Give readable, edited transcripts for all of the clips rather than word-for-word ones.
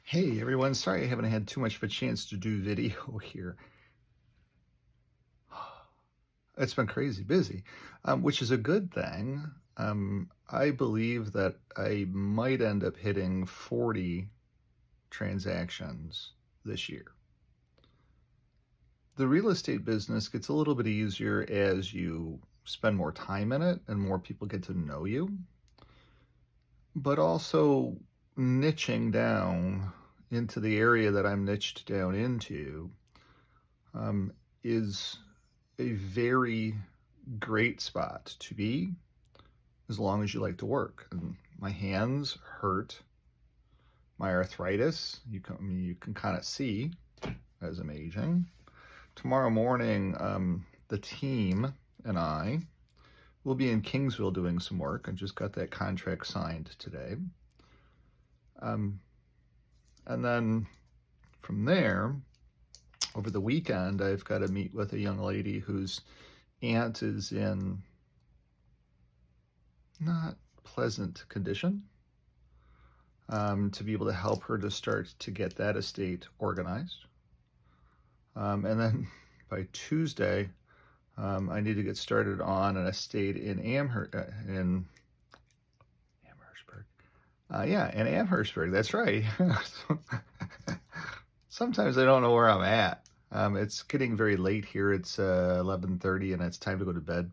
Hey everyone, sorry I haven't had too much of a chance to do video here. It's been crazy busy, which is a good thing. I believe that I might end up hitting 40 transactions this year. The real estate business gets a little bit easier as you spend more time in it and more people get to know you, but also niching down into the area that I'm niched down into um, is a very great spot to be as long as you like to work. And my hands hurt. My arthritis, you can kind of see as I'm aging. Tomorrow morning, the team and I will be in Kingsville doing some work. I just got that contract signed today. And then from there, over the weekend, I've got to meet with a young lady whose aunt is in not pleasant condition, to be able to help her to start to get that estate organized. And then by Tuesday, I need to get started on an estate in Amherstburg. In Amherstburg, that's right. Sometimes I don't know where I'm at. It's getting very late here. It's 11:30 and it's time to go to bed.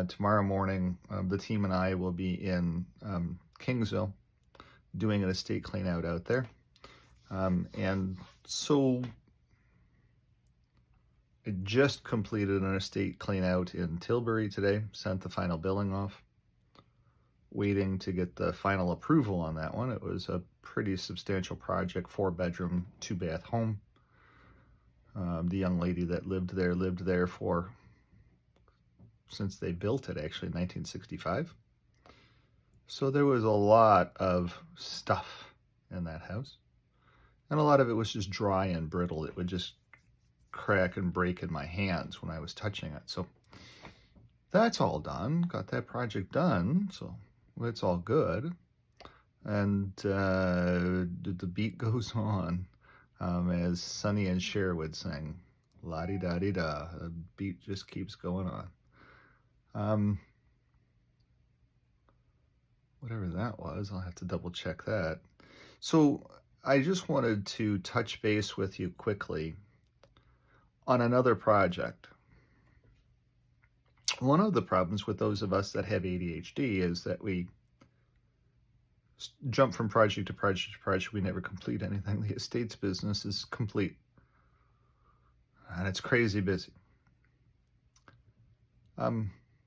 Tomorrow morning, the team and I will be in Kingsville doing an estate clean out there. And so I just completed an estate clean out in Tilbury today, sent the final billing off, waiting to get the final approval on that one. It was a pretty substantial project, 4-bedroom, 2-bath home. The young lady that lived there for, since they built it, actually, in 1965. So there was a lot of stuff in that house. And a lot of it was just dry and brittle. It would just crack and break in my hands when I was touching it. So that's all done. Got that project done. So it's all good. And the beat goes on. As Sonny and Cher would sing, la-di-da-di-da, the beat just keeps going on. Whatever that was, I'll have to double check that. So I just wanted to touch base with you quickly on another project. One of the problems with those of us that have ADHD is that we jump from project to project to project. We never complete anything. The estates business is complete, and it's crazy busy,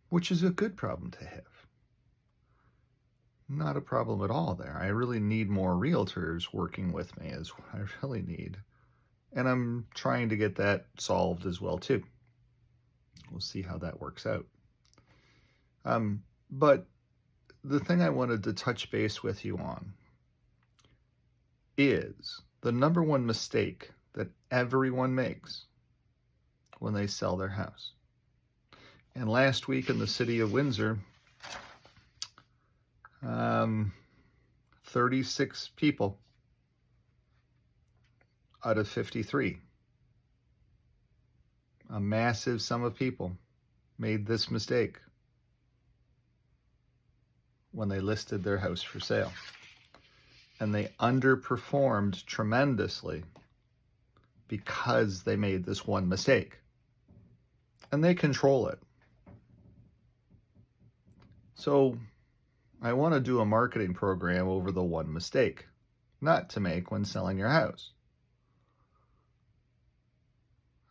which is a good problem to have. Not a problem at all there. I really need more realtors working with me is what I really need. And I'm trying to get that solved as well too. We'll see how that works out. But the thing I wanted to touch base with you on is the number one mistake that everyone makes when they sell their house. And last week in the city of Windsor, 36 people out of 53, a massive sum of people, made this mistake when they listed their house for sale. And they underperformed tremendously because they made this one mistake. And they control it. So I want to do a marketing program over the one mistake not to make when selling your house.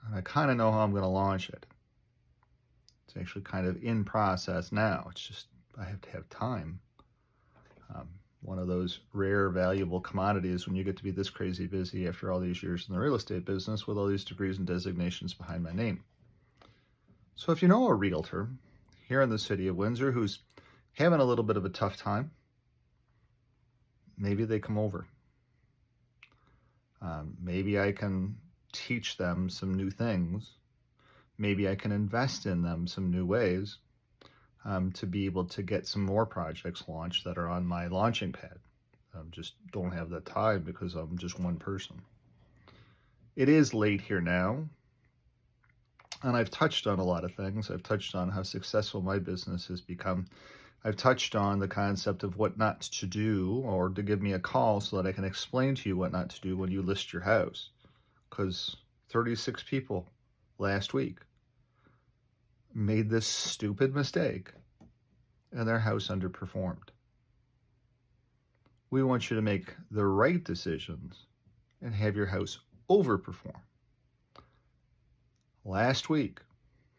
And I kind of know how I'm going to launch it. It's actually kind of in process now. It's just I have to have time. One of those rare, valuable commodities when you get to be this crazy busy after all these years in the real estate business with all these degrees and designations behind my name. So if you know a realtor here in the city of Windsor who's having a little bit of a tough time, maybe they come over. Maybe I can teach them some new things. Maybe I can invest in them some new ways to be able to get some more projects launched that are on my launching pad. I just don't have the time because I'm just one person. It is late here now, and I've touched on a lot of things. I've touched on how successful my business has become. I've touched on the concept of what not to do, or to give me a call so that I can explain to you what not to do when you list your house. Because 36 people last week made this stupid mistake and their house underperformed. We want you to make the right decisions and have your house overperform. Last week,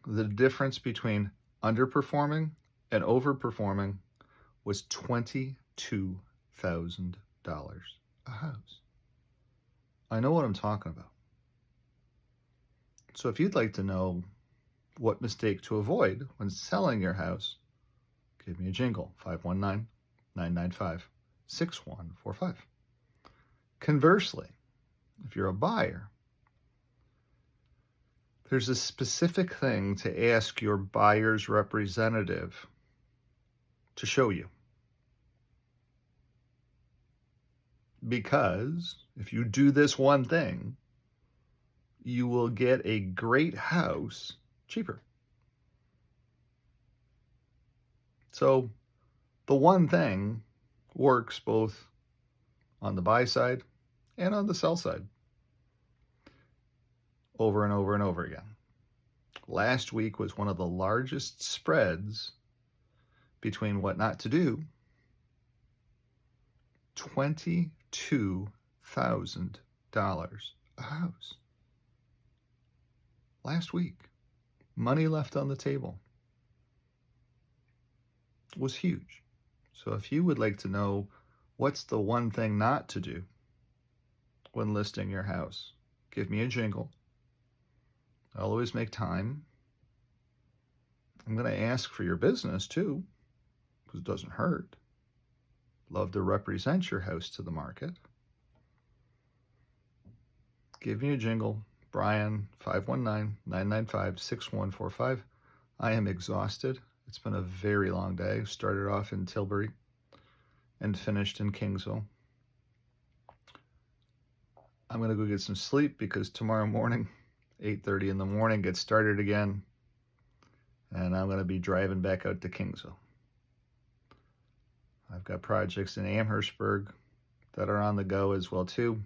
the difference between underperforming and overperforming was $22,000 a house. I know what I'm talking about. So if you'd like to know what mistake to avoid when selling your house, give me a jingle, 519-995-6145. Conversely, if you're a buyer, there's a specific thing to ask your buyer's representative to show you. Because if you do this one thing, you will get a great house cheaper. So the one thing works both on the buy side and on the sell side, over and over and over again. Last week was one of the largest spreads between what not to do. $22,000 a house. Last week, money left on the table was huge. So if you would like to know what's the one thing not to do when listing your house, give me a jingle. I'll always make time. I'm going to ask for your business too, because it doesn't hurt. Love to represent your house to the market. Give me a jingle, Brian, 519-995-6145. I am exhausted. It's been a very long day. Started off in Tilbury and finished in Kingsville. I'm going to go get some sleep because tomorrow morning, 8:30 in the morning, gets started again. And I'm going to be driving back out to Kingsville. I've got projects in Amherstburg that are on the go as well too,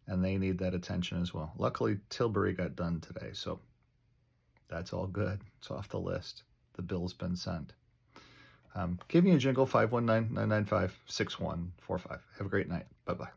and they need that attention as well. Luckily, Tilbury got done today, so that's all good. It's off the list. The bill's been sent. Give me a jingle, 519-995-6145. Have a great night. Bye-bye.